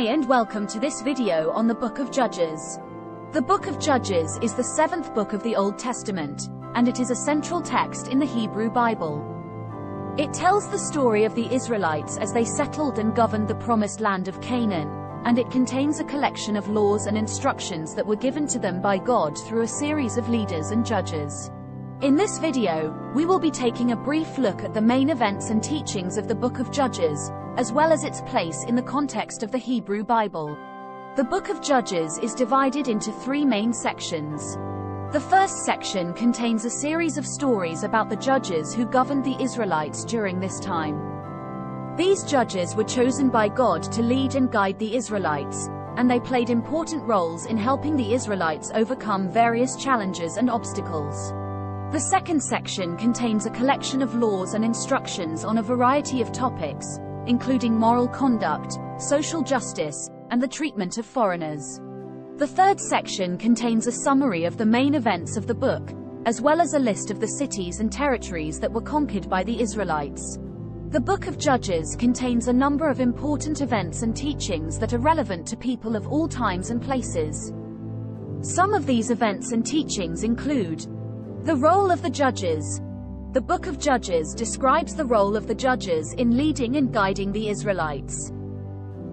Hi and welcome to this video on the Book of Judges. The Book of Judges is the seventh book of the Old Testament, and it is a central text in the Hebrew Bible. It tells the story of the Israelites as they settled and governed the promised land of Canaan, and it contains a collection of laws and instructions that were given to them by God through a series of leaders and judges. In this video, we will be taking a brief look at the main events and teachings of the Book of Judges, as well as its place in the context of the Hebrew Bible. The Book of Judges is divided into three main sections. The first section contains a series of stories about the judges who governed the Israelites during this time. These judges were chosen by God to lead and guide the Israelites, and they played important roles in helping the Israelites overcome various challenges and obstacles. The second section contains a collection of laws and instructions on a variety of topics, including moral conduct, social justice, and the treatment of foreigners. The third section contains a summary of the main events of the book, as well as a list of the cities and territories that were conquered by the Israelites. The Book of Judges contains a number of important events and teachings that are relevant to people of all times and places. Some of these events and teachings include the role of the judges. The Book of Judges describes the role of the judges in leading and guiding the Israelites.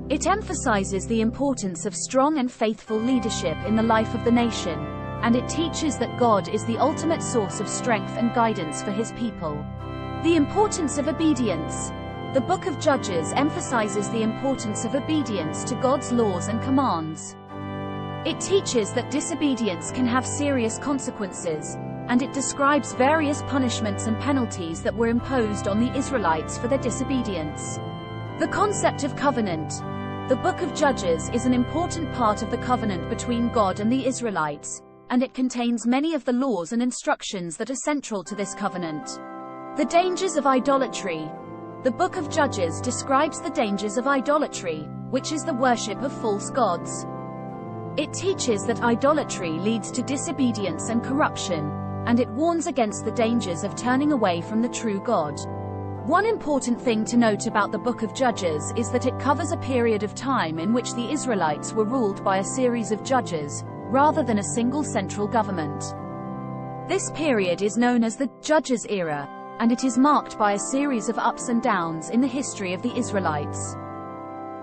It emphasizes the importance of strong and faithful leadership in the life of the nation, and it teaches that God is the ultimate source of strength and guidance for His people. The importance of obedience. The Book of Judges emphasizes the importance of obedience to God's laws and commands. It teaches that disobedience can have serious consequences, and it describes various punishments and penalties that were imposed on the Israelites for their disobedience. The concept of covenant. The Book of Judges is an important part of the covenant between God and the Israelites, and it contains many of the laws and instructions that are central to this covenant. The dangers of idolatry. The Book of Judges describes the dangers of idolatry, which is the worship of false gods. It teaches that idolatry leads to disobedience and corruption, and it warns against the dangers of turning away from the true God. One important thing to note about the Book of Judges is that it covers a period of time in which the Israelites were ruled by a series of judges, rather than a single central government. This period is known as the Judges era, and it is marked by a series of ups and downs in the history of the Israelites.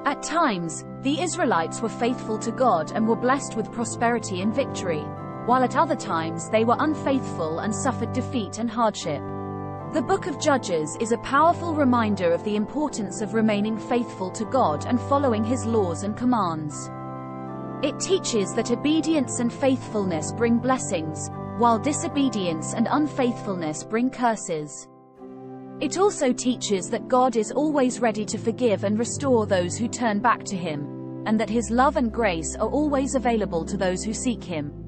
At times, the Israelites were faithful to God and were blessed with prosperity and victory, while at other times they were unfaithful and suffered defeat and hardship. The Book of Judges is a powerful reminder of the importance of remaining faithful to God and following His laws and commands. It teaches that obedience and faithfulness bring blessings, while disobedience and unfaithfulness bring curses. It also teaches that God is always ready to forgive and restore those who turn back to Him, and that His love and grace are always available to those who seek Him.